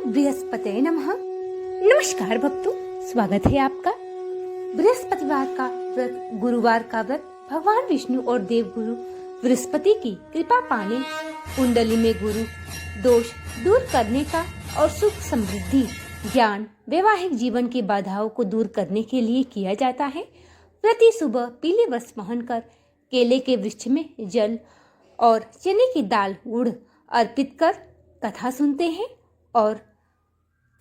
ओम बृहस्पति नमः। नमस्कार भक्तों, स्वागत है आपका। बृहस्पतिवार का व्रत, गुरुवार का व्रत भगवान विष्णु और देव गुरु बृहस्पति की कृपा पाने, कुंडली में गुरु दोष दूर करने का और सुख समृद्धि, ज्ञान, वैवाहिक जीवन की बाधाओं को दूर करने के लिए किया जाता है। प्रति सुबह पीले वस्त्र पहनकर केले के वृक्ष में जल और चने की दाल गुड़ अर्पित कर कथा सुनते हैं और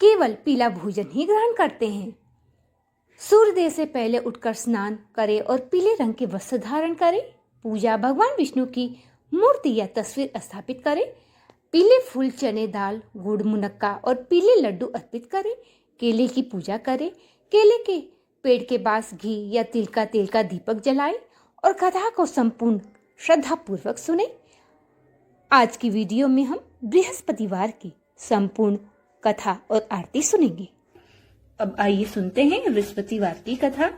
केवल पीला भोजन ही ग्रहण करते हैं। सूर्योदय से पहले उठकर स्नान करें और पीले रंग के वस्त्र धारण करें। पूजा भगवान विष्णु की मूर्ति या तस्वीर स्थापित करें। पीले फूल, चने, दाल, गुड़, मुनक्का और पीले लड्डू अर्पित करें। केले की पूजा करें। केले के पेड़ के पास घी या तिल का तेल का दीपक जलाएं और कथा को संपूर्ण श्रद्धा पूर्वक सुने। आज की वीडियो में हम बृहस्पतिवार की संपूर्ण कथा और आरती सुनेंगे। अब आइए सुनते हैं बृहस्पतिवार की कथा।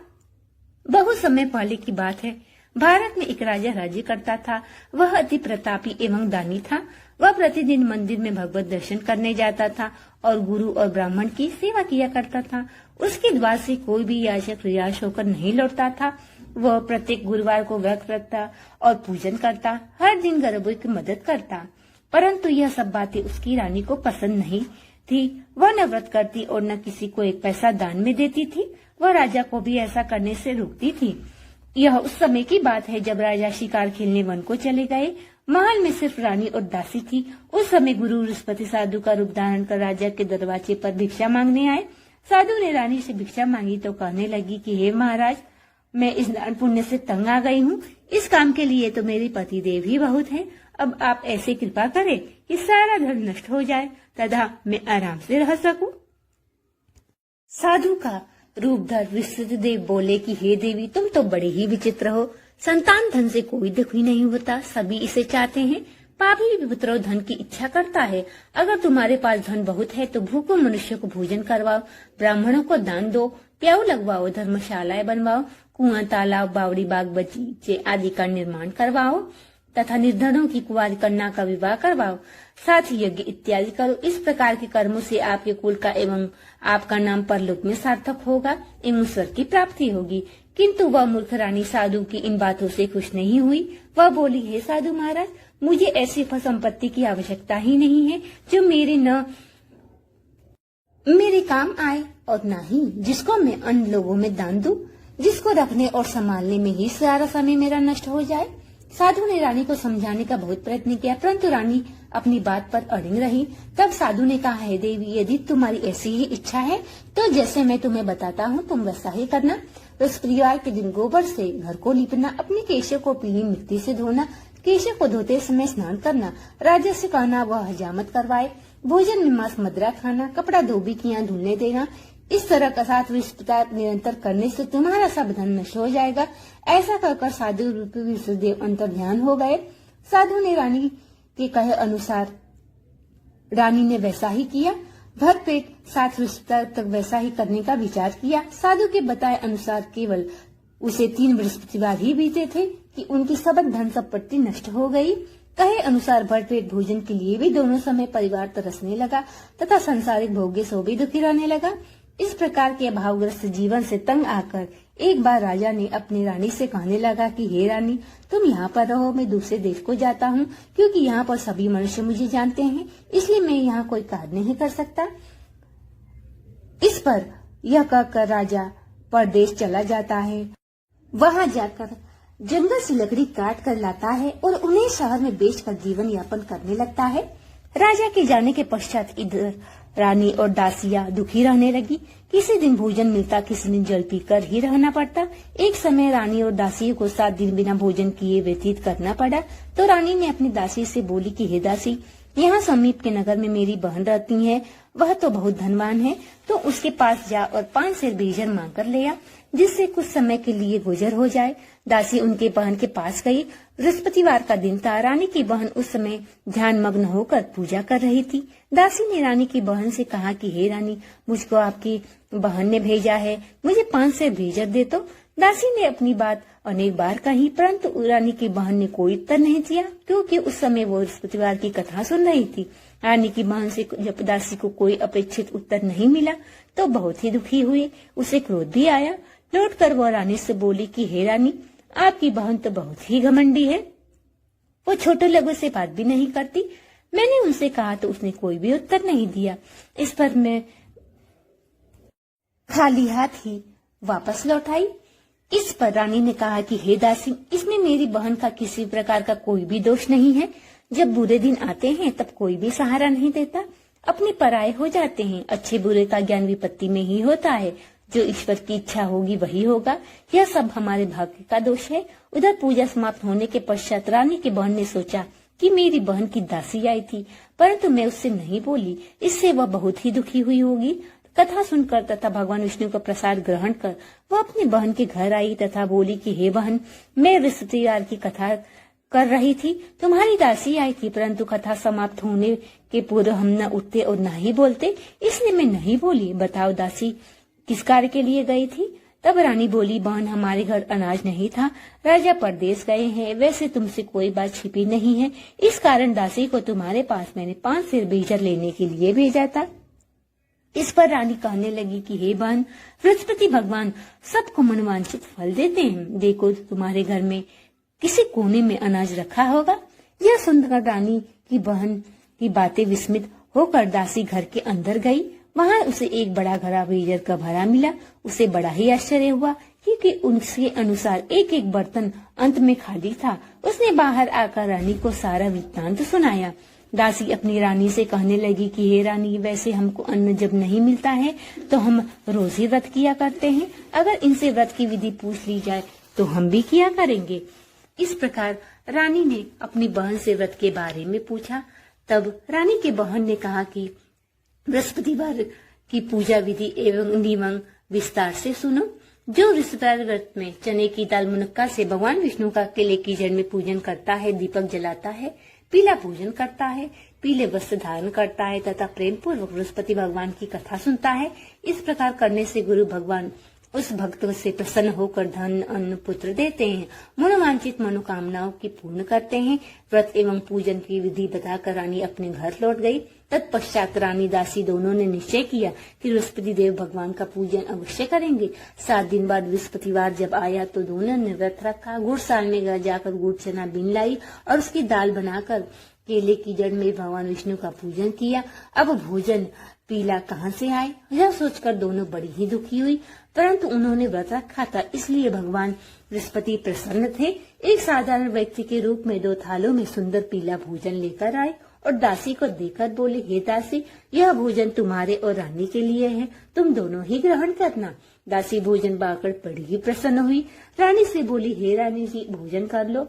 बहुत समय पहले की बात है। भारत में एक राजा राज्य करता था। वह अति प्रतापी एवं दानी था। वह प्रतिदिन मंदिर में भगवत दर्शन करने जाता था और गुरु और ब्राह्मण की सेवा किया करता था। उसके द्वार से कोई भी याचक निराश होकर नहीं लौटता था। वह प्रत्येक गुरुवार को व्रत रखता और पूजन करता। हर दिन गरीबों की मदद करता। परंतु यह सब बातें उसकी रानी को पसंद नहीं थी। वह न व्रत करती और न किसी को एक पैसा दान में देती थी। वह राजा को भी ऐसा करने से रोकती थी। यह उस समय की बात है जब राजा शिकार खेलने वन को चले गए। महल में सिर्फ रानी और दासी थी। उस समय गुरु बृहस्पति साधु का रूप धारण कर राजा के दरवाजे पर भिक्षा मांगने आए। साधु ने रानी से भिक्षा मांगी तो कहने लगी कि हे महाराज, मैं इस दान पुण्य से तंग आ गई हूँ। इस काम के लिए तो मेरे पति देव ही बहुत हैं। अब आप ऐसे कृपा करें कि सारा धन नष्ट हो जाए तथा मैं आराम से रह सकूं। साधु का रूप धर बृहस्पति देव बोले कि हे देवी, तुम तो बड़े ही विचित्र हो। संतान धन से कोई दुखी नहीं होता, सभी इसे चाहते हैं। पापी भी पुत्रों धन की इच्छा करता है। अगर तुम्हारे पास धन बहुत है तो भूखों मनुष्य को भोजन करवाओ, ब्राह्मणों को दान दो, प्याऊ लगवाओ, धर्मशालाएं बनवाओ, कुआं, तालाब, बावड़ी, बाग, बगीचे आदि का निर्माण करवाओ तथा निर्धनों की कुंवारी कन्या का विवाह करवाओ। साथ ही यज्ञ इत्यादि करो। इस प्रकार के कर्मों से आपके कुल का एवं आपका नाम परलोक में सार्थक होगा एवं ईश्वर की प्राप्ति होगी। किंतु वह मूर्ख रानी साधु की इन बातों से खुश नहीं हुई। वह बोली, हे साधु महाराज, मुझे ऐसी संपत्ति की आवश्यकता ही नहीं है जो मेरे काम आए और न ही जिसको मैं अन्य लोगों में दान दूं, जिसको रखने और संभालने में ही सारा समय मेरा नष्ट हो जाए। साधु ने रानी को समझाने का बहुत प्रयत्न किया, परंतु रानी अपनी बात पर अड़िग रही। तब साधु ने कहा, हे देवी, यदि तुम्हारी ऐसी ही इच्छा है तो जैसे मैं तुम्हें बताता हूँ तुम वैसा ही करना। बृहस्पतिवार के दिन गोबर से घर को लीपना, अपने केशों को पीली मिट्टी से धोना, केशों को धोते समय स्नान करना, राजा से कहना वह हजामत करवाए, भोजन में मांस मदिरा खाना, कपड़ा धोबी की यहाँ धुलने देना। इस तरह का साथ बृहस्पतिवार निरंतर करने से तुम्हारा सब धन नष्ट हो जाएगा। ऐसा कहकर साधु रूपी विष्णुदेव अंतर्ध्यान हो गए। साधु ने रानी के कहे अनुसार रानी ने वैसा ही किया। भर पेट 7 बृहस्पतिवार तक वैसा ही करने का विचार किया। साधु के बताए अनुसार केवल उसे 3 बृहस्पतिवार ही बीते थे कि उनकी सब धन संपत्ति नष्ट हो गई। कहे अनुसार भरपेट भोजन के लिए भी दोनों समय परिवार तरसने लगा तथा संसारिक भोग्य से भी दुखी रहने लगा। इस प्रकार के अभावग्रस्त जीवन से तंग आकर एक बार राजा ने अपनी रानी से कहने लगा कि हे रानी, तुम यहाँ पर रहो, मैं दूसरे देश को जाता हूँ, क्योंकि यहाँ पर सभी मनुष्य मुझे जानते हैं, इसलिए मैं यहाँ कोई कार्य नहीं कर सकता। इस पर यह कहकर राजा परदेश चला जाता है। वहाँ जाकर जंगल से लकड़ी काट कर लाता है और उन्हें शहर में बेचकर जीवन यापन करने लगता है। राजा के जाने के पश्चात इधर रानी और दासियां दुखी रहने लगी। किसी दिन भोजन मिलता, किसी दिन जल पीकर ही रहना पड़ता। एक समय रानी और दासियों को 7 दिन बिना भोजन किए व्यतीत करना पड़ा। तो रानी ने अपनी दासी से बोली कि हे दासी, यहाँ समीप के नगर में मेरी बहन रहती है, वह तो बहुत धनवान है, तो उसके पास जा और 5 सेर भेजर मांग कर ले आ, जिससे कुछ समय के लिए गुजर हो जाए। दासी उनके बहन के पास गई। बृहस्पतिवार का दिन था। रानी की बहन उस समय ध्यान मग्न होकर पूजा कर रही थी। दासी ने रानी की बहन से कहा कि हे रानी, मुझको आपकी बहन ने भेजा है, मुझे 5 सेर भेजर दे। तो दासी ने अपनी बात अनेक बार कही, परंतु रानी की बहन ने कोई उत्तर नहीं दिया, क्योंकि उस समय वो बृहस्पतिवार की कथा सुन रही थी। रानी की बहन से जब दासी को कोई अपेक्षित उत्तर नहीं मिला तो बहुत ही दुखी हुई। उसे क्रोध भी आया। लौटकर वह रानी से बोली कि हे रानी, आपकी बहन तो बहुत ही घमंडी है। वो छोटे लोगों से बात भी नहीं करती। मैंने उनसे कहा तो उसने कोई भी उत्तर नहीं दिया। इस पर मैं खाली हाथ ही वापस लौट आई। इस पर रानी ने कहा कि हे दासी, इसमें मेरी बहन का किसी प्रकार का कोई भी दोष नहीं है। जब बुरे दिन आते हैं तब कोई भी सहारा नहीं देता, अपने पराये हो जाते हैं। अच्छे बुरे का ज्ञान विपत्ति में ही होता है। जो ईश्वर की इच्छा होगी वही होगा। यह सब हमारे भाग्य का दोष है। उधर पूजा समाप्त होने के पश्चात रानी की बहन ने सोचा कि मेरी बहन की दासी आई थी, परंतु मैं उससे नहीं बोली, इससे वह बहुत ही दुखी हुई होगी। कथा सुनकर तथा भगवान विष्णु का प्रसाद ग्रहण कर वह अपनी बहन के घर आई तथा बोली कि हे बहन, मैं बृहस्पतिवार की कथा कर रही थी, तुम्हारी दासी आई थी, परंतु कथा समाप्त होने के पूर्व हम न उठते और न ही बोलते, इसलिए मैं नहीं बोली। बताओ दासी किस कार्य के लिए गई थी? तब रानी बोली, बहन, हमारे घर अनाज नहीं था, राजा परदेश गए हैं। वैसे तुमसे कोई बात छिपी नहीं है, इस कारण दासी को तुम्हारे पास मैंने 5 सेर बीजर लेने के लिए भेजा था। इस पर रानी कहने लगी कि हे बहन, बृहस्पति भगवान सबको मनवांछित फल देते हैं। देखो तुम्हारे घर में किसी कोने में अनाज रखा होगा। यह सुनकर रानी की बहन की बातें विस्मित होकर दासी घर के अंदर गई। वहां उसे एक बड़ा घड़ा बीजर का भरा मिला। उसे बड़ा ही आश्चर्य हुआ क्योंकि उनके अनुसार एक एक बर्तन अंत में खाली था। उसने बाहर आकर रानी को सारा वृत्तांत सुनाया। दासी अपनी रानी से कहने लगी कि हे रानी, वैसे हमको अन्न जब नहीं मिलता है तो हम रोज ही व्रत किया करते हैं। अगर इनसे व्रत की विधि पूछ ली जाए तो हम भी किया करेंगे। इस प्रकार रानी ने अपनी बहन से व्रत के बारे में पूछा। तब रानी के बहन ने कहा कि बृहस्पतिवार की पूजा विधि एवं नियम विस्तार से सुनो। जो बृहस्पतिवार व्रत में चने की दाल मुनक्का से भगवान विष्णु का केले की जड़ में पूजन करता है, दीपक जलाता है, पीला पूजन करता है, पीले वस्त्र धारण करता है तथा प्रेम पूर्वक बृहस्पति भगवान की कथा सुनता है, इस प्रकार करने से गुरु भगवान उस भक्त से प्रसन्न होकर धन अन्न पुत्र देते हैं, मनोवांछित मनोकामनाओं की पूर्ण करते हैं। व्रत एवं पूजन की विधि बताकर रानी अपने घर लौट गई। तत्पश्चात रानी दासी दोनों ने निश्चय किया कि बृहस्पति देव भगवान का पूजन अवश्य करेंगे। 7 दिन बाद बृहस्पतिवार जब आया तो दोनों ने व्रत रखा। गुड़साल में जाकर गुड़ चना बीन लाई और उसकी दाल बनाकर केले की जड़ में भगवान विष्णु का पूजन किया। अब भोजन पीला कहाँ से आए, यह सोचकर दोनों बड़ी ही दुखी हुई, परंतु उन्होंने व्रत रखा था इसलिए भगवान बृहस्पति प्रसन्न थे। एक साधारण व्यक्ति के रूप में 2 थालों में सुंदर पीला भोजन लेकर आए और दासी को देकर बोले, हे दासी, यह भोजन तुम्हारे और रानी के लिए है, तुम दोनों ही ग्रहण करना। दासी भोजन पाकर बड़ी ही प्रसन्न हुई। रानी से बोली, हे रानी जी, भोजन कर लो।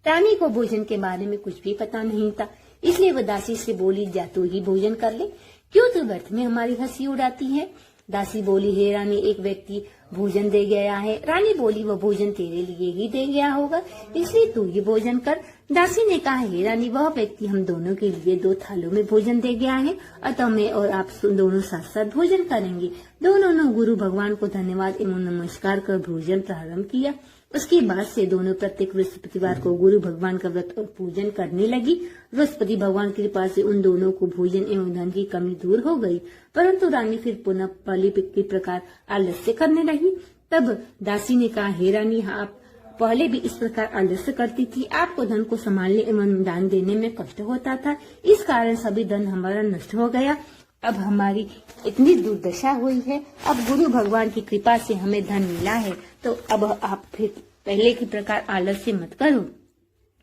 रानी को भोजन के बारे में कुछ भी पता नहीं था, इसलिए वह दासी से बोली, जा तू ही भोजन कर ले, क्यों तू व्यर्थ में हमारी हंसी उड़ाती है। दासी बोली, हे रानी, एक व्यक्ति भोजन दे गया है। रानी बोली, वह भोजन तेरे लिए ही दे गया होगा, इसलिए तू ही भोजन कर। दासी ने कहा, हे रानी, वह व्यक्ति हम दोनों के लिए 2 थालों में भोजन दे गया है, अतः मैं और आप दोनों साथ साथ भोजन करेंगे। दोनों ने गुरु भगवान को धन्यवाद एवं नमस्कार कर भोजन प्रारंभ किया। उसके बाद से दोनों प्रत्येक बृहस्पतिवार को गुरु भगवान का व्रत और पूजन करने लगी। बृहस्पति भगवान की कृपा से उन दोनों को भोजन एवं धन की कमी दूर हो गई, परंतु रानी फिर पुनः पहले के प्रकार आलस्य करने लगी। तब दासी ने कहा, हे रानी, आप पहले भी इस प्रकार आलस्य करती थी, आपको धन को संभालने एवं दान देने में कष्ट होता था, इस कारण सभी धन हमारा नष्ट हो गया। अब हमारी इतनी दुर्दशा हुई है, अब गुरु भगवान की कृपा से हमें धन मिला है, तो अब आप फिर पहले की प्रकार आलस्य मत करो।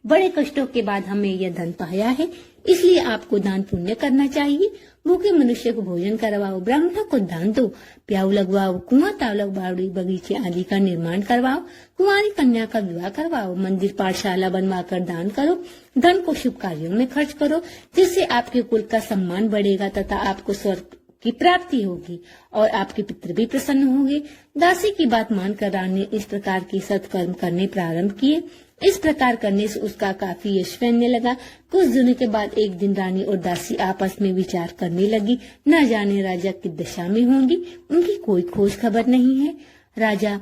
बड़े कष्टों के बाद हमें यह धन पाया है, इसलिए आपको दान पुण्य करना चाहिए। भूखे मनुष्य को भोजन करवाओ, ब्राह्मणों को दान दो, प्याऊ लगवाओ, कुआं तालाब बाड़ी बगीचे आदि का निर्माण करवाओ, कुंवारी कन्या का विवाह करवाओ, मंदिर पाठशाला बनवाकर दान करो, धन को शुभ कार्यों में खर्च करो, जिससे आपके कुल का सम्मान बढ़ेगा तथा आपको स्वर्ग की प्राप्ति होगी और आपके पितृ भी प्रसन्न होंगे। दासी की बात मानकर रानी ने इस प्रकार की सत्कर्म करने प्रारंभ किए। इस प्रकार करने से उसका काफी यश फैलने लगा। कुछ दिनों के बाद एक दिन रानी और दासी आपस में विचार करने लगी, न जाने राजा किस दशा में होंगी, उनकी कोई खोज खबर नहीं है। राजा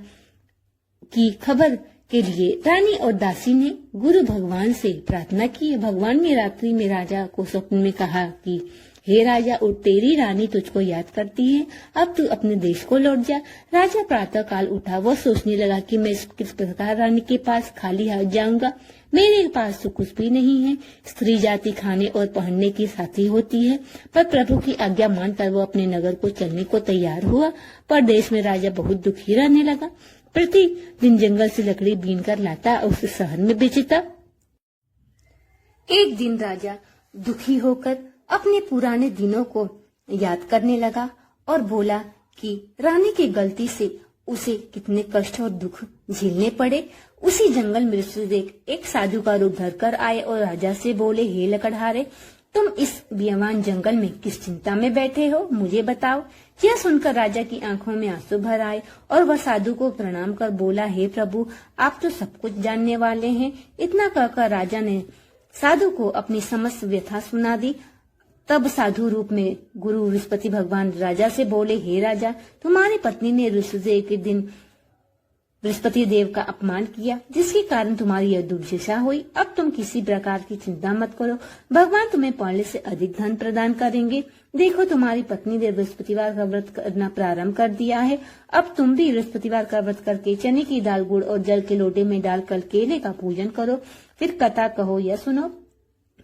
की खबर के लिए रानी और दासी ने गुरु भगवान से प्रार्थना की। भगवान ने रात्रि में राजा को स्वप्न में कहा कि हे राजा, उठ, तेरी रानी तुझको याद करती है, अब तू अपने देश को लौट जा। राजा प्रातः काल उठा। वह सोचने लगा कि मैं किस प्रकार रानी के पास खाली हाथ जाऊंगा। मेरे पास तो कुछ भी नहीं है। स्त्री जाति खाने और पहनने की साथी होती है। पर प्रभु की आज्ञा मानकर वो अपने नगर को चलने को तैयार हुआ। परदेश में राजा बहुत दुखी रहने लगा। प्रतिदिन जंगल से लकड़ी बीन कर लाता और उसे शहर में बेचता। एक दिन राजा दुखी होकर अपने पुराने दिनों को याद करने लगा और बोला कि रानी की गलती से उसे कितने कष्ट और दुख झेलने पड़े। उसी जंगल में ऋषिदेव एक साधु का रूप धरकर आए और राजा से बोले, हे लकड़हारे, तुम इस बेईमान जंगल में किस चिंता में बैठे हो, मुझे बताओ। यह सुनकर राजा की आंखों में आंसू भर आए और वह साधु को प्रणाम कर बोला, हे प्रभु, आप तो सब कुछ जानने वाले हैं। इतना कहकर राजा ने साधु को अपनी समस्त व्यथा सुना दी। तब साधु रूप में गुरु बृहस्पति भगवान राजा से बोले, हे राजा, तुम्हारी पत्नी ने ऋषिदेव के दिन बृहस्पति देव का अपमान किया, जिसके कारण तुम्हारी यह दुर्दशा हुई। अब तुम किसी प्रकार की चिंता मत करो, भगवान तुम्हें पहले से अधिक धन प्रदान करेंगे। देखो, तुम्हारी पत्नी ने बृहस्पतिवार का व्रत करना प्रारंभ कर दिया है। अब तुम भी बृहस्पतिवार का व्रत करके चने की दाल, गुड़ और जल के लोटे में डालकर केले का पूजन करो। फिर कथा कहो या सुनो,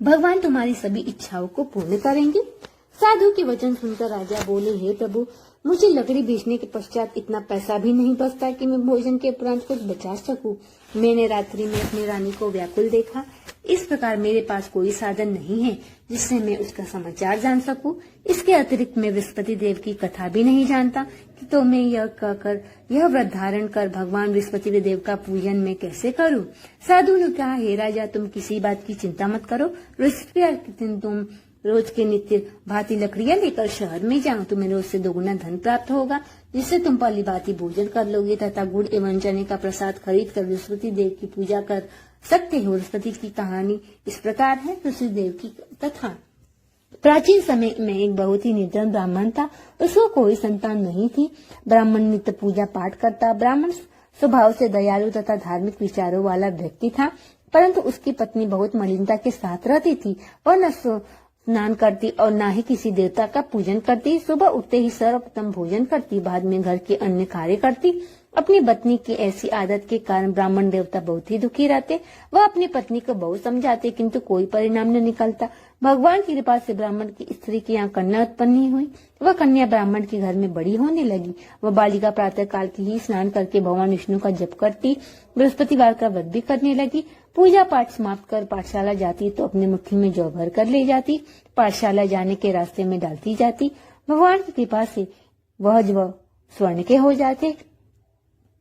भगवान तुम्हारी सभी इच्छाओं को पूर्ण करेंगे। साधु के वचन सुनकर राजा बोले, हे प्रभु, मुझे लकड़ी बेचने के पश्चात इतना पैसा भी नहीं बचता कि मैं भोजन के उपरांत कुछ बचा सकूं। मैंने रात्रि में अपनी रानी को व्याकुल देखा। इस प्रकार मेरे पास कोई साधन नहीं है जिससे मैं उसका समाचार जान सकूं। इसके अतिरिक्त मैं बृहस्पति देव की कथा भी नहीं जानता कि तो मैं यह कहकर यह व्रत धारण कर भगवान बृहस्पति देव का पूजन मैं कैसे करूं। साधु ने कहा, हे राजा, तुम किसी बात की चिंता मत करो। बृहस्पतिवार के दिन तुम रोज के नित्य भांति लकड़ियां लेकर शहर में जाओ। तुम्हें रोज से दोगुना धन प्राप्त होगा, जिससे तुम पहली भांति भोजन कर लोगे तथा गुड़ एवं चने का प्रसाद खरीद कर बृहस्पति देव की पूजा कर सकते हो। बृहस्पति की कहानी इस प्रकार है। बृहस्पति देव की कथा। प्राचीन समय में एक बहुत ही निर्धन ब्राह्मण था। उसको कोई संतान नहीं थी। ब्राह्मण नित्य पूजा पाठ करता। ब्राह्मण स्वभाव से दयालु तथा धार्मिक विचारों वाला व्यक्ति था, परंतु उसकी पत्नी बहुत मलिनता के साथ रहती थी। वह न स्नान करती और न ही किसी देवता का पूजन करती। सुबह उठते ही सर्वप्रथम भोजन करती, बाद में घर के अन्य कार्य करती। अपनी पत्नी की ऐसी आदत के कारण ब्राह्मण देवता बहुत ही दुखी रहते। वह अपनी पत्नी को बहुत समझाते, किंतु कोई परिणाम न निकलता। भगवान की कृपा से ब्राह्मण की स्त्री की यहाँ कन्या उत्पन्न हुई। वह कन्या ब्राह्मण के घर में बड़ी होने लगी। वह बालिका प्रातः काल की ही स्नान करके भगवान विष्णु का जप करती, बृहस्पतिवार का व्रत भी करने लगी। पूजा पाठ समाप्त कर पाठशाला जाती तो अपने मुट्ठी में जौ भर कर ले जाती। पाठशाला जाने के रास्ते में डालती जाती। भगवान की कृपा से वह जौ स्वर्ण के हो जाते।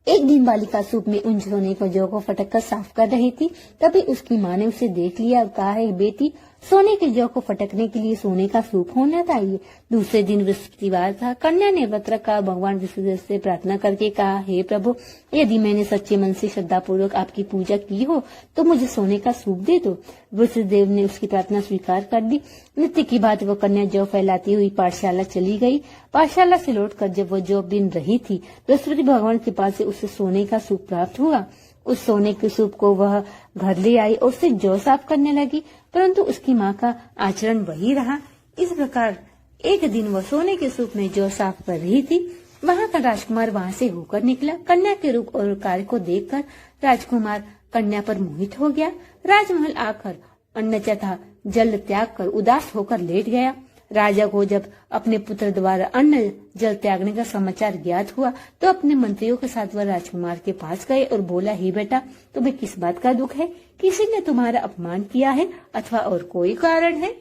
एक दिन बालिका सूप में उन सोने को जौ को फटक कर साफ कर रही थी। तभी उसकी माँ ने उसे देख लिया और कहा, है बेटी, सोने के जौ को फटकने के लिए सोने का सूप होना चाहिए। दूसरे दिन बृहस्पतिवार था। कन्या ने व्रत रखा। भगवान विष्णु से प्रार्थना करके कहा, हे प्रभु, यदि मैंने सच्चे मन से श्रद्धा पूर्वक आपकी पूजा की हो तो मुझे सोने का सूप दे दो। बृहस्पतिदेव ने उसकी प्रार्थना स्वीकार कर दी। नित्य की बात वह कन्या जौ फैलाती हुई पाठशाला चली गई। पाठशाला से लौटकर जब वह जौ बिन रही थी, बृहस्पति भगवान के पास से उसे सोने का सूप प्राप्त हुआ। उस सोने के सूप को वह घर ले आई और उसे जौ साफ करने लगी, परंतु उसकी माँ का आचरण वही रहा। इस प्रकार एक दिन वह सोने के सूप में जौ साफ कर रही थी। वहाँ का राजकुमार वहाँ से होकर निकला। कन्या के रूप और कार्य को देखकर राजकुमार कन्या पर मोहित हो गया। राजमहल आकर अन्न तथा जल त्याग कर उदास होकर लेट गया। राजा को जब अपने पुत्र द्वारा अन्न जल त्यागने का समाचार ज्ञात हुआ तो अपने मंत्रियों के साथ वह राजकुमार के पास गए और बोला, ही बेटा, तुम्हें किस बात का दुख है? किसी ने तुम्हारा अपमान किया है अथवा और कोई कारण है?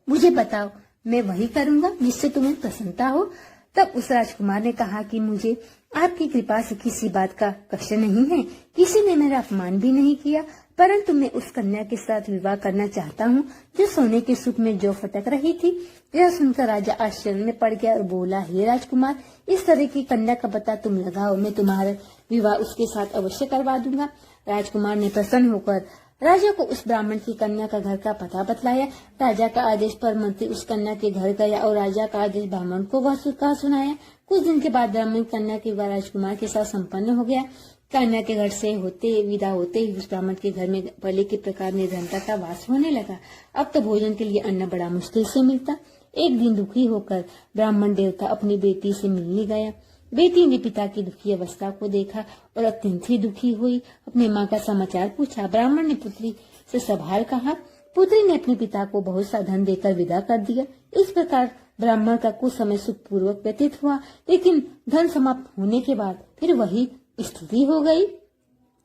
मुझे बताओ, मैं वही करूंगा जिससे तुम्हें प्रसन्नता हो। तब उस राजकुमार ने कहा कि मुझे आपकी कृपा से किसी बात का कष्ट नहीं है। किसी ने मेरा अपमान भी नहीं किया, परंतु मैं उस कन्या के साथ विवाह करना चाहता हूँ जो सोने के सूप में जौ फटक रही थी। यह सुनकर राजा आश्चर्य में पड़ गया और बोला, हे राजकुमार, इस तरह की कन्या का पता तुम लगाओ, मैं तुम्हारा विवाह उसके साथ अवश्य करवा दूंगा। राजकुमार ने प्रसन्न होकर राजा को उस ब्राह्मण की कन्या का घर का पता बतलाया। राजा का आदेश पर मंत्री उस कन्या के घर गया और राजा का आदेश ब्राह्मण को वह कहा सुनाया। कुछ दिन के बाद ब्राह्मण कन्या के विवाह राजकुमार के साथ संपन्न हो गया। कन्या के घर से विदा होते ही उस ब्राह्मण के घर में पहले के प्रकार निर्धनता का वास होने लगा। अब तो भोजन के लिए अन्न बड़ा मुश्किल से मिलता। एक दिन दुखी होकर ब्राह्मण देवता अपनी बेटी से मिलने गया। बेटी ने पिता की दुखी अवस्था को देखा और अत्यंत ही दुखी हुई। अपनी माँ का समाचार पूछा। ब्राह्मण ने पुत्री से सवाल कहा। पुत्री ने अपने पिता को बहुत सा धन देकर विदा कर दिया। इस प्रकार ब्राह्मण का कुछ समय सुखपूर्वक व्यतीत हुआ, लेकिन धन समाप्त होने के बाद फिर वही स्थिति हो गई।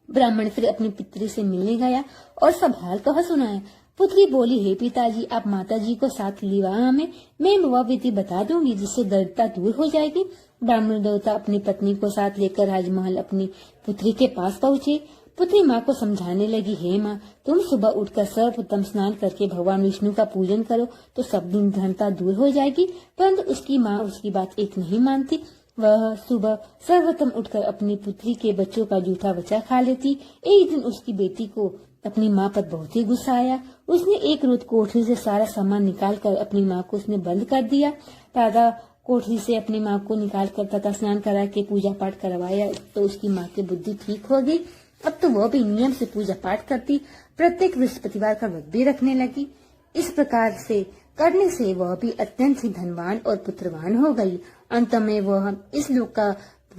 ब्राह्मण फिर अपनी पुत्री से मिलने गया और सब हाल कहा सुनाया। पुत्री बोली, हे पिताजी, आप माताजी को साथ लिवा में मैं वह विधि बता दूंगी जिससे दरिद्रता दूर हो जाएगी। ब्राह्मण देवता अपनी पत्नी को साथ लेकर राजमहल अपनी पुत्री के पास पहुँचे। पुत्री माँ को समझाने लगी, हे माँ, तुम सुबह उठकर सर्वप्रथम स्नान करके भगवान विष्णु का पूजन करो तो सब दिन धनता दूर हो जाएगी। परंतु उसकी माँ उसकी बात एक नहीं मानती। वह सुबह सर्वप्रथम उठकर अपनी पुत्री के बच्चों का जूठा बच्चा खा लेती। एक दिन उसकी बेटी को अपनी माँ पर बहुत ही गुस्सा आया। उसने एक रोज कोठरी से सारा सामान निकालकर अपनी माँ को उसने बंद कर दिया। दादा कोठरी से अपनी माँ को निकाल कर तथा स्नान करा के पूजा पाठ करवाया तो उसकी माँ की बुद्धि ठीक हो गई। अब तो वह भी नियम से पूजा पाठ करती, प्रत्येक बृहस्पतिवार का व्रत भी रखने लगी। इस प्रकार से करने से वह भी अत्यंत ही धनवान और पुत्रवान हो गई। अंत में वह इस लोक का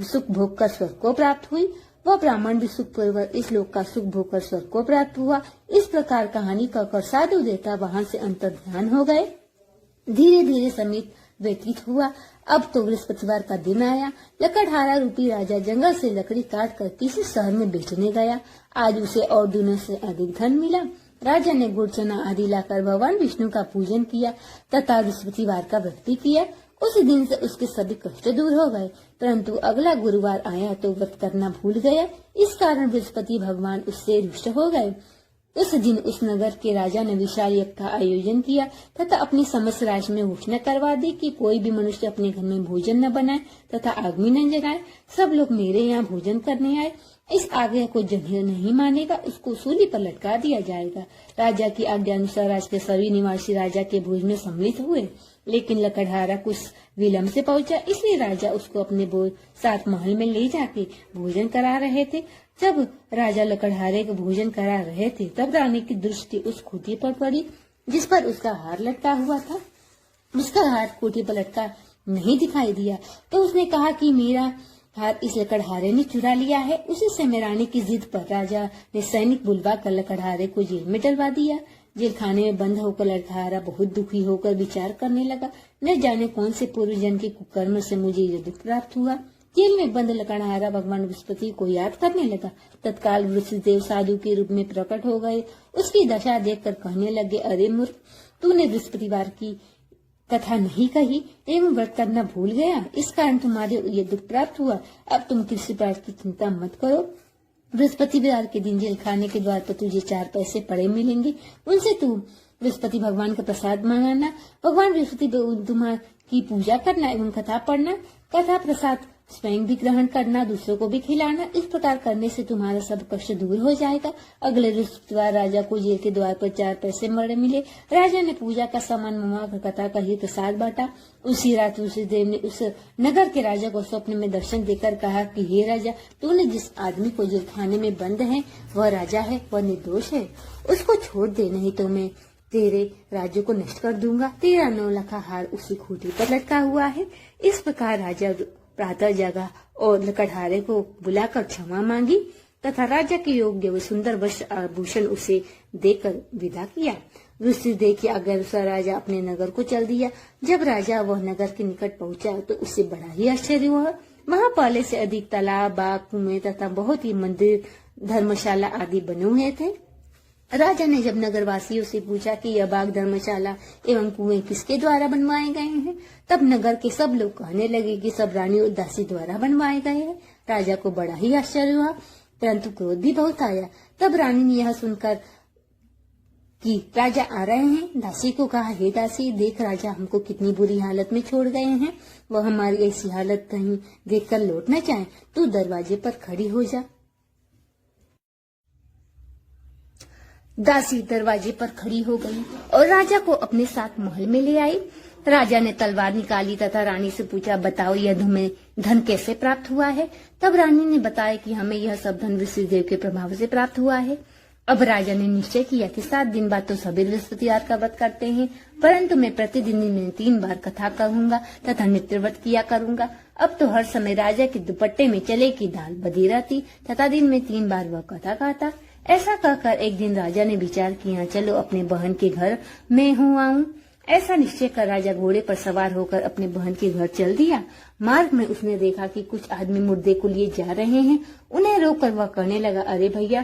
सुख भोग कर स्वर्ग को प्राप्त हुई। वह ब्राह्मण भी सुखपूर्वक इस लोक का सुख भोग कर स्वर्ग को प्राप्त हुआ। इस प्रकार कहानी कहकर साधु देवता वहां से अंतर्ध्यान हो गए। धीरे धीरे समय व्यतीत हुआ। अब तो बृहस्पतिवार का दिन आया। लकड़हारा रूपी राजा जंगल से लकड़ी काट कर किसी शहर में बेचने गया। आज उसे और दिनों से अधिक धन मिला। राजा ने गुड़ चना आदि लाकर भगवान विष्णु का पूजन किया तथा बृहस्पतिवार का व्रत भी किया। उस दिन से उसके सभी कष्ट दूर हो गए। परंतु अगला गुरुवार आया तो व्रत करना भूल गया। इस कारण बृहस्पति भगवान उससे रुष्ट हो गए। उस दिन उस नगर के राजा ने विशाल यज्ञ का आयोजन किया तथा अपनी समस्त राज्य में घोषणा करवा दी कि कोई भी मनुष्य अपने घर में भोजन न बनाए तथा आग भी न जलाए। सब लोग मेरे यहाँ भोजन करने आए। इस आज्ञा को जो नहीं मानेगा उसको सूली पर लटका दिया जाएगा। राजा की आज्ञा अनुसार राज्य के सभी निवासी राजा के भोज में सम्मिलित हुए, लेकिन लकड़हारा कुछ विलम्ब से पहुंचा, इसलिए राजा उसको अपने साथ महल में ले जाके भोजन करा रहे थे। जब राजा लकड़हारे को भोजन करा रहे थे तब रानी की दृष्टि उस खूंटी पर पड़ी जिस पर उसका हार लटका हुआ था। उसका हार खूंटी पर लटका नहीं दिखाई दिया तो उसने कहा कि मेरा हार इस लकड़हारे ने चुरा लिया है। उसी समय रानी की जिद पर राजा ने सैनिक बुलवा कर लकड़हारे को जेल में डलवा दिया। जेल खाने में बंद होकर लकड़हारा बहुत दुखी होकर विचार करने लगा, न जाने कौन से पूर्व जन्म के कुकर्म से मुझे ये दुख प्राप्त हुआ। जेल में बंद लकड़हारा भगवान बृहस्पति को याद करने लगा। तत्काल वृषदेव साधु के रूप में प्रकट हो गए। उसकी दशा देखकर कहने लगे, अरे मूर्ख, तूने बृहस्पतिवार की कथा नहीं कही एवं व्रत करना भूल गया, इस कारण तुम्हारे ये दुख प्राप्त हुआ। अब तुम किसी प्रकार की चिंता मत करो। बृहस्पतिवार के दिन जेल खाने के द्वार पर तुझे 4 पैसे पड़े मिलेंगे, उनसे तू बृहस्पति भगवान का प्रसाद मंगाना। भगवान बृहस्पति तुम्हारी पूजा करना एवं कथा पढ़ना, कथा प्रसाद स्वयं भी ग्रहण करना, दूसरों को भी खिलाना। इस प्रकार करने से तुम्हारा सब कष्ट दूर हो जाएगा। अगले बृहस्पतिवार राजा को जेल के द्वार पर 4 पैसे मड़े मिले। राजा ने पूजा का सामान मंगवा कथा का ही प्रसाद बांटा। उसी रात ऋषिदेव ने उस नगर के राजा को स्वप्न में दर्शन देकर कहा कि हे राजा, तूने जिस आदमी को जेल खाने में बंद है वह राजा है, वह निर्दोष है, उसको छोड़ दे, नहीं तो मैं तेरे राज्य को नष्ट कर दूंगा। तेरा 9 लाख हार उसी खूंटी पर लटका हुआ है। इस प्रकार राजा प्रातः जगा और लकड़हारे को बुलाकर क्षमा मांगी तथा राजा के योग्य व सुंदर वस्त्र आभूषण उसे देकर विदा किया। ऋषिदेव की आज्ञा अनुसार राजा अपने नगर को चल दिया। जब राजा वह नगर के निकट पहुंचा तो उसे बड़ा ही आश्चर्य हुआ। वहाँ पहले से अधिक तालाब, बाग, कुएं तथा बहुत ही मंदिर, धर्मशाला आदि बने हुए थे। राजा ने जब नगरवासियों से पूछा कि यह बाग, धर्मशाला एवं कुएं किसके द्वारा बनवाए गए हैं, तब नगर के सब लोग कहने लगे कि सब रानी और दासी द्वारा बनवाए गए हैं। राजा को बड़ा ही आश्चर्य हुआ, परंतु क्रोध भी बहुत आया। तब रानी ने यह सुनकर कि राजा आ रहे हैं, दासी को कहा, हे दासी, देख राजा हमको कितनी बुरी हालत में छोड़ गए हैं। वह हमारी ऐसी हालत कहीं देखकर लौट न जाए, तू दरवाजे पर खड़ी हो जा। दासी दरवाजे पर खड़ी हो गई और राजा को अपने साथ महल में ले आई। राजा ने तलवार निकाली तथा रानी से पूछा, बताओ यह तुम्हें धन कैसे प्राप्त हुआ है। तब रानी ने बताया कि हमें यह सब धन ऋषिदेव के प्रभाव से प्राप्त हुआ है। अब राजा ने निश्चय किया कि 7 दिन बाद तो सभी बृहस्पतिवार का व्रत करते हैं, परंतु मैं प्रतिदिन में 3 बार कथा कहूंगा तथा नित्य व्रत किया करूंगा। अब तो हर समय राजा के दुपट्टे में चले की दाल बधी रहती तथा दिन में 3 बार वह कथा कहता। ऐसा कहकर एक दिन राजा ने विचार किया, चलो अपने बहन के घर में हूँ आऊं। ऐसा निश्चय कर राजा घोड़े पर सवार होकर अपने बहन के घर चल दिया। मार्ग में उसने देखा कि कुछ आदमी मुर्दे को लिए जा रहे हैं। उन्हें रोककर वह कहने लगा, अरे भैया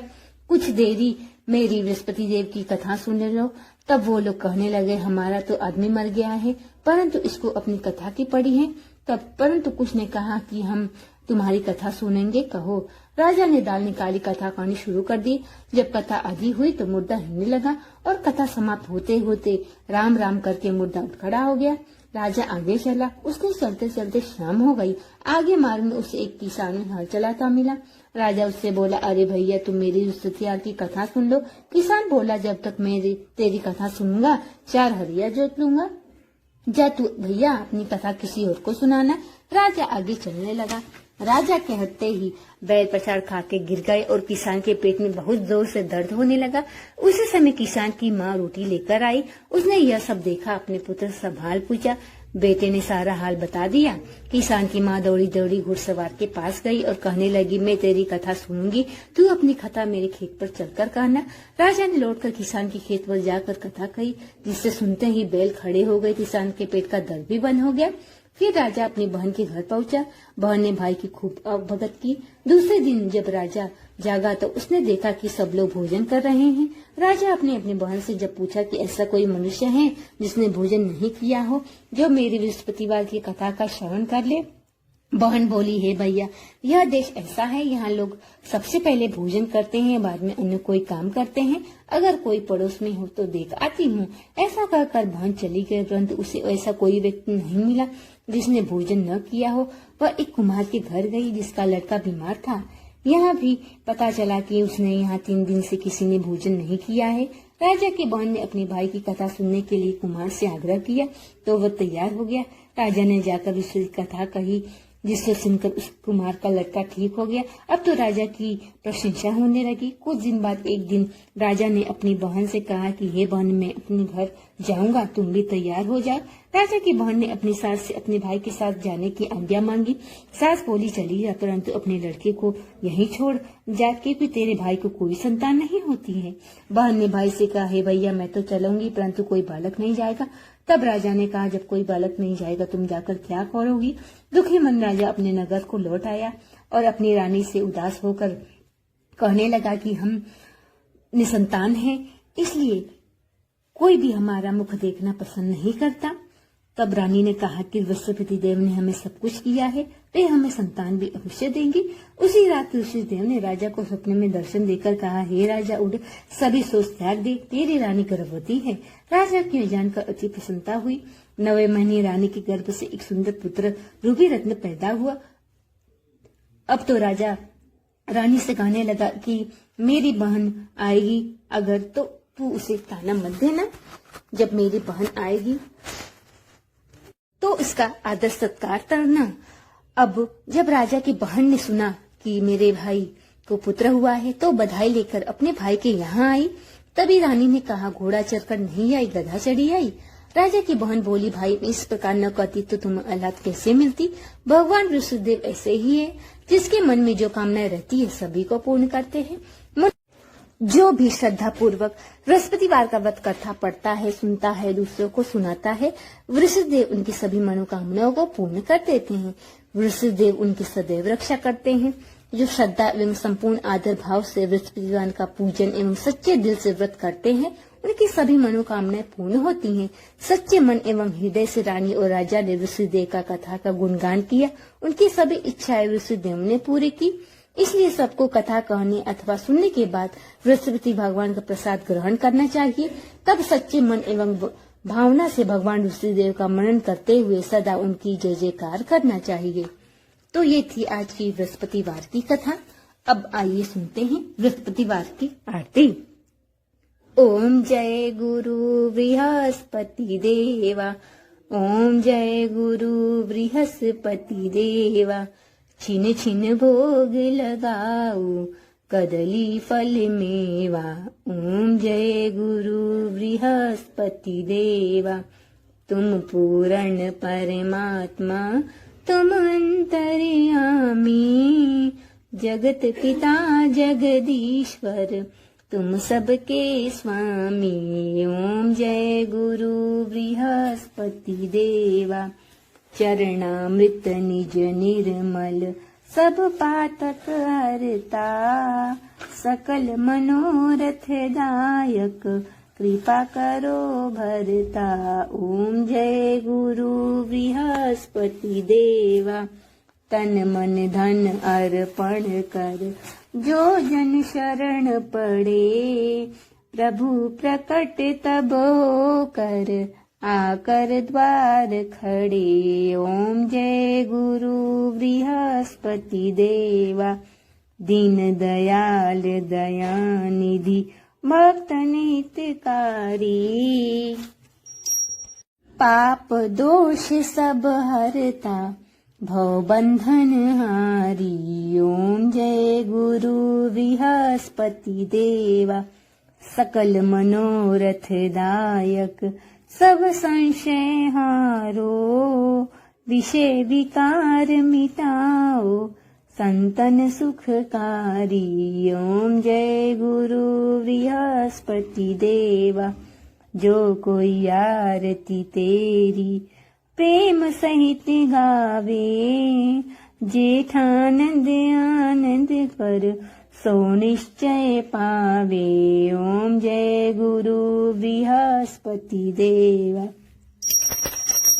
कुछ देरी मेरी बृहस्पति देव की कथा सुन लो। तब वो लोग कहने लगे, हमारा तो आदमी मर गया है, परंतु इसको अपनी कथा की पड़ी है। तब परंतु कुछ ने कहा कि हम तुम्हारी कथा सुनेंगे, कहो। राजा ने दाल निकाली, कथा कहनी शुरू कर दी। जब कथा आधी हुई तो मुर्दा हिलने लगा और कथा समाप्त होते होते राम राम करके मुर्दा उठ खड़ा हो गया। राजा आगे चला, उसने चलते चलते शाम हो गई। आगे मार्ग में उसे एक किसान हल चलाता मिला। राजा उससे बोला, अरे भैया तुम मेरी बृहस्पतिवार की कथा सुन लो। किसान बोला, जब तक मैं तेरी कथा सुनूंगा 4 हरिया जोत लूंगा। जा तू भैया अपनी कथा किसी और को सुनाना। राजा आगे चलने लगा। राजा के हटते ही बैल पछाड़ खा के गिर गए और किसान के पेट में बहुत जोर से दर्द होने लगा। उसी समय किसान की माँ रोटी लेकर आई। उसने यह सब देखा, अपने पुत्र से सवाल पूछा। बेटे ने सारा हाल बता दिया। किसान की माँ दौड़ी दौड़ी घुड़सवार के पास गई और कहने लगी, मैं तेरी कथा सुनूंगी, तू अपनी कथा मेरे खेत पर चलकर कहना। राजा ने लौटकर किसान के खेत पर जाकर कथा कही, जिससे सुनते ही बैल खड़े हो गए। किसान के पेट का दर्द भी बंद हो गया। फिर राजा अपनी बहन के घर पहुंचा। बहन ने भाई की खूब भगत की। दूसरे दिन जब राजा जागा तो उसने देखा कि सब लोग भोजन कर रहे हैं। राजा अपनी बहन से जब पूछा कि ऐसा कोई मनुष्य है जिसने भोजन नहीं किया हो, जो मेरी बृहस्पतिवार की कथा का श्रवण कर ले। बहन बोली, हे भैया यह देश ऐसा है, यहाँ लोग सबसे पहले भोजन करते हैं, बाद में अन्य कोई काम करते हैं। अगर कोई पड़ोस में हो तो देख आती हूँ। ऐसा कहकर बहन चली गई, परंतु उसे ऐसा कोई व्यक्ति नहीं मिला जिसने भोजन न किया हो। वह एक कुम्हार के घर गई जिसका लड़का बीमार था। यहाँ भी पता चला कि उसने यहाँ 3 दिन से किसी ने भोजन नहीं किया है। राजा की बहन ने अपने भाई की कथा सुनने के लिए कुम्हार से आग्रह किया तो वह तैयार हो गया। राजा ने जाकर उससे कथा कही, जिससे सुनकर उस कुम्हार का लड़का ठीक हो गया। अब तो राजा की प्रशंसा होने लगी। कुछ दिन बाद एक दिन राजा ने अपनी बहन से कहा कि हे बहन, मैं अपने घर जाऊंगा, तुम भी तैयार हो जाओ। राजा की बहन ने अपनी सास से अपने भाई के साथ जाने की आज्ञा मांगी। सास बोली, चली जा, परंतु अपने लड़के को यहीं छोड़ जा, क्योंकि तेरे भाई को कोई संतान नहीं होती है। बहन ने भाई से कहा, हे भैया मैं तो चलूंगी, परंतु कोई बालक नहीं जाएगा। तब राजा ने कहा, जब कोई बालक नहीं जाएगा तुम जाकर क्या करोगी। दुखी मन राजा अपने नगर को लौट आया और अपनी रानी से उदास होकर कहने लगा कि हम निसंतान हैं, इसलिए कोई भी हमारा मुख देखना पसंद नहीं करता। तब रानी ने कहा कि बृहस्पति देव ने हमें सब कुछ किया है, वे हमें संतान भी अवश्य देंगे। उसी रात ऋषि देव ने राजा को सपने में दर्शन देकर कहा, हे राजा उठ, सभी सोच त्याग दे, तेरी रानी गर्भवती है। राजा की जानकर अति प्रसन्नता हुई। 9वें महीने रानी के गर्भ से एक सुंदर पुत्र रूबी रत्न पैदा हुआ। अब तो राजा रानी से कहने लगा कि मेरी बहन आएगी अगर तो तू उसे ताना मत देना। जब मेरी बहन आएगी तो इसका आदर सत्कार करना। अब जब राजा की बहन ने सुना कि मेरे भाई को पुत्र हुआ है तो बधाई लेकर अपने भाई के यहाँ आई। तभी रानी ने कहा, घोड़ा चढ़कर नहीं आई, गधा चढ़ी आई। राजा की बहन बोली, भाई इस प्रकार न करती तो तुम औलाद कैसे मिलती। भगवान ऋषिदेव ऐसे ही है, जिसके मन में जो कामनाएं रहती है सभी को पूर्ण करते हैं। जो भी श्रद्धा पूर्वक बृहस्पतिवार का व्रत कथा पढ़ता है, सुनता है, दूसरों को सुनाता है, वृषदेव उनकी सभी मनोकामनाओं को पूर्ण कर देते हैं। वृषदेव उनकी सदैव रक्षा करते हैं। जो श्रद्धा एवं संपूर्ण आदर भाव से बृहस्पतिवार का पूजन एवं सच्चे दिल से व्रत करते हैं, उनकी सभी मनोकामनाएं पूर्ण होती हैं। सच्चे मन एवं हृदय से रानी और राजा ने ऋषिदेव का कथा का गुणगान किया। उनकी सभी इच्छाएं ऋषिदेव ने पूरी की। इसलिए सबको कथा कहने अथवा सुनने के बाद बृहस्पति भगवान का प्रसाद ग्रहण करना चाहिए। तब सच्चे मन एवं भावना से भगवान ऋषिदेव का मनन करते हुए सदा उनकी जय जयकार करना चाहिए। तो ये थी आज की बृहस्पतिवार की कथा। अब आइए सुनते हैं बृहस्पतिवार की आरती। ओम जय गुरु बृहस्पति देवा, ओम जय गुरु बृहस्पति देवा, छिन छिन भोग लगाऊ, कदली फल मेवा। ओम जय गुरु बृहस्पति देवा, तुम पूर्ण परमात्मा, तुम अंतर्यामी, जगत पिता जगदीश्वर, तुम सबके स्वामी। ओम जय गुरु बृहस्पति देवा, चरणामृत निज निर्मल, सब पातक हरता, सकल मनोरथ दायक, कृपा करो भरता। ओम जय गुरु बृहस्पति देवा, तन मन धन अर्पण कर, जो जन शरण पड़े, प्रभु प्रकट तब होकर, आकर द्वार खड़े। ओम जय गुरु बृहस्पति देवा, दीन दयाल दयानिधि, भक्त नितकारी, पाप दोष सब हरता, भव बंधन हारी। ओम जय गुरु बृहस्पति देवा, सकल मनोरथ दायक, सब संशय हारो, विषय विकार मिटाओ, संतन सुखकारी। ओम जय गुरु बृहस्पति देवा, जो कोई आरती तेरी, प्रेम सहित गावे, जेठानंद आनंद कर, सो निश्चय पावे। ओम जय गुरु बृहस्पति देवा।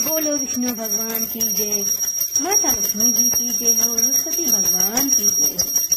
बोलो विष्णु भगवान की जय, माता लक्ष्मी जी की जय हो, सरस्वती भगवान की जय हो।